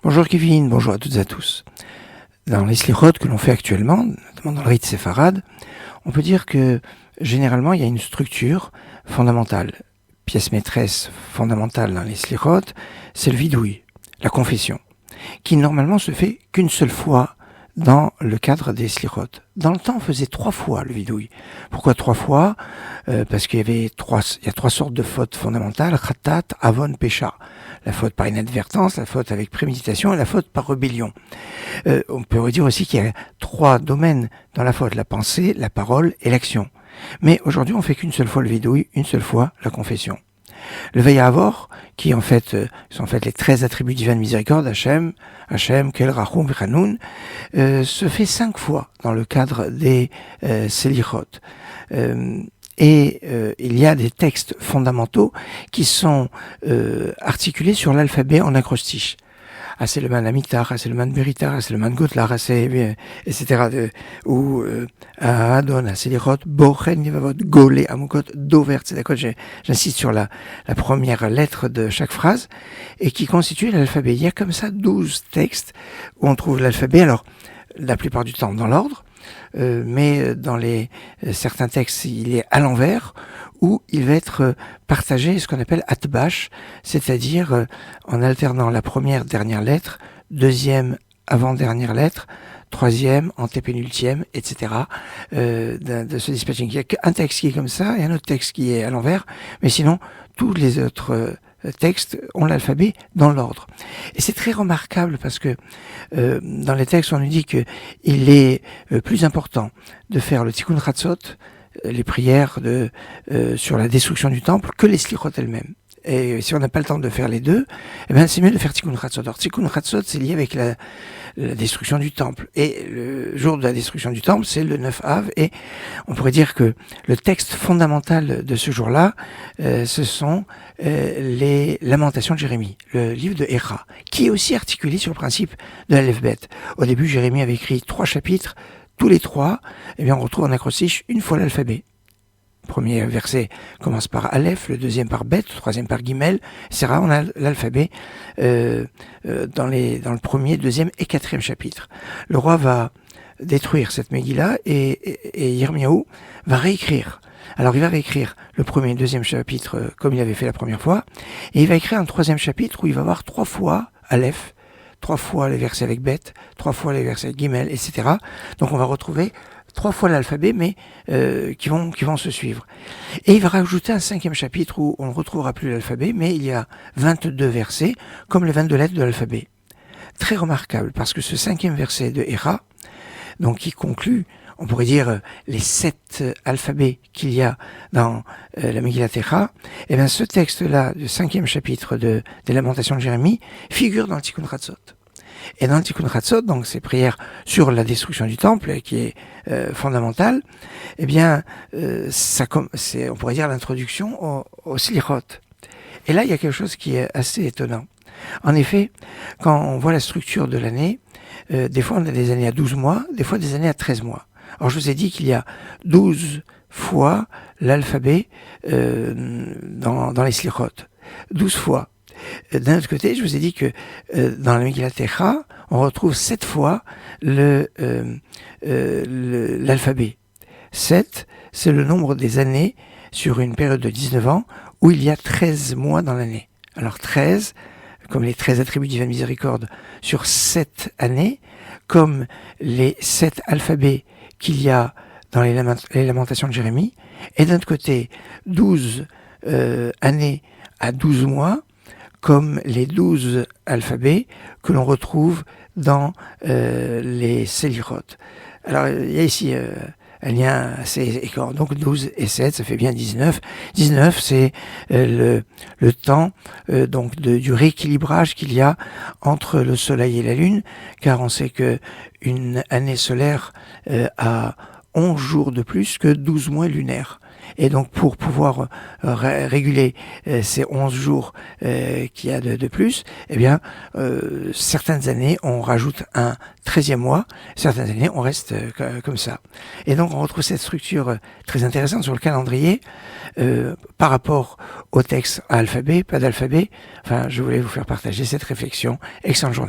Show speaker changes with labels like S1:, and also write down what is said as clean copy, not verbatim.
S1: Bonjour Kevin, bonjour à toutes et à tous. Dans les slichot que l'on fait actuellement, notamment dans le rite séfarade, on peut dire que généralement il y a une structure fondamentale. Pièce maîtresse fondamentale dans les slichot, c'est le vidouille, la confession, qui normalement se fait qu'une seule fois dans le cadre des slichot. Dans le temps, on faisait 3 fois le vidouille. Pourquoi 3 fois? Parce qu'il y a 3 sortes de fautes fondamentales: khatat, avon, pécha. La faute par inadvertance, la faute avec préméditation et la faute par rébellion. On peut dire aussi qu'il y a 3 domaines dans la faute: la pensée, la parole et l'action. Mais aujourd'hui, on fait qu'une seule fois le vidouille, une seule fois la confession. Le Vayavor, qui sont en fait les 13 attributs divins de miséricorde, Hachem, Kel, Rachum, V'Chanoun, se fait 5 fois dans le cadre des Selichot. Il y a des textes fondamentaux qui sont articulés sur l'alphabet en acrostiche. Aseleman Amitar, Aseleman Beritar, Aseleman Gotlar, etc. Ou Adon, Aselichot, Bochen, Nivavot, Golé, Amukot, Dover, etc. J'insiste sur la première lettre de chaque phrase, et qui constitue l'alphabet. Il y a comme ça 12 textes où on trouve l'alphabet, alors la plupart du temps dans l'ordre, mais dans certains textes il est à l'envers, où il va être partagé, ce qu'on appelle atbash, c'est-à-dire en alternant la première dernière lettre, deuxième avant-dernière lettre, troisième, antépénultième, etc. De ce dispatching. Il n'y a qu'un texte qui est comme ça et un autre texte qui est à l'envers, mais sinon tous les autres textes ont l'alphabet dans l'ordre. Et c'est très remarquable parce que dans les textes on nous dit que il est plus important de faire le Tikkun Chatzot, les prières sur la destruction du temple, que les slichot elles-mêmes. Et si on n'a pas le temps de faire les deux, eh ben c'est mieux de faire Tikkun Chatzot. Alors Tikkun Chatzot, c'est lié avec la destruction du temple. Et le jour de la destruction du temple, c'est le 9 Av. Et on pourrait dire que le texte fondamental de ce jour-là, ce sont les Lamentations de Jérémie, le livre de Héra, qui est aussi articulé sur le principe de l'Aleph Bet. Au début, Jérémie avait écrit 3 chapitres. Tous les 3, eh bien, on retrouve en acrostiche une fois l'alphabet. Le premier verset commence par Aleph, le deuxième par Bet, le troisième par Gimel, etc. On a l'alphabet dans le premier, deuxième et quatrième chapitre. Le roi va détruire cette Megillah et Yirmiyahu va réécrire. Alors il va réécrire le premier et le deuxième chapitre comme il avait fait la première fois, et il va écrire un troisième chapitre où il va avoir 3 fois Aleph, 3 fois les versets avec Bet, 3 fois les versets avec Gimel, etc. Donc on va retrouver 3 fois l'alphabet, mais qui vont se suivre. Et il va rajouter un 5e chapitre où on ne retrouvera plus l'alphabet, mais il y a 22 versets, comme les 22 lettres de l'alphabet. Très remarquable, parce que ce 5e verset de Héra, donc qui conclut, on pourrait dire, les 7 alphabets qu'il y a dans la Megillat Héra, et bien ce texte-là, le 5e chapitre des Lamentations de Jérémie, figure dans le Tikkun Chatzot. Et dans le Tikkun Chatzot, donc ces prières sur la destruction du temple, qui est fondamentale, eh bien, c'est, on pourrait dire, l'introduction au slichot. Et là, il y a quelque chose qui est assez étonnant. En effet, quand on voit la structure de l'année, des fois on a des années à 12 mois, des fois des années à 13 mois. Alors je vous ai dit qu'il y a 12 fois l'alphabet dans les slichot. 12 fois. D'un autre côté, je vous ai dit que dans la Megillat Héra, on retrouve 7 fois l'alphabet. 7, c'est le nombre des années sur une période de 19 ans où il y a 13 mois dans l'année. Alors 13, comme les 13 attributs divins de miséricorde sur 7 années, comme les 7 alphabets qu'il y a dans les Lamentations de Jérémie, et d'un autre côté, 12 années à 12 mois, comme les 12 alphabets que l'on retrouve dans les Selichot. Alors, il y a ici un lien assez écart. Donc 12 et 7, ça fait bien 19. 19, c'est le temps du rééquilibrage qu'il y a entre le Soleil et la Lune, car on sait que une année solaire a 11 jours de plus que 12 mois lunaires. Et donc pour pouvoir réguler ces 11 jours qu'il y a de plus, eh bien certaines années on rajoute un 13e mois, certaines années on reste comme ça. Et donc on retrouve cette structure très intéressante sur le calendrier par rapport au texte à alphabet, pas d'alphabet. Enfin, je voulais vous faire partager cette réflexion. Excellente journée.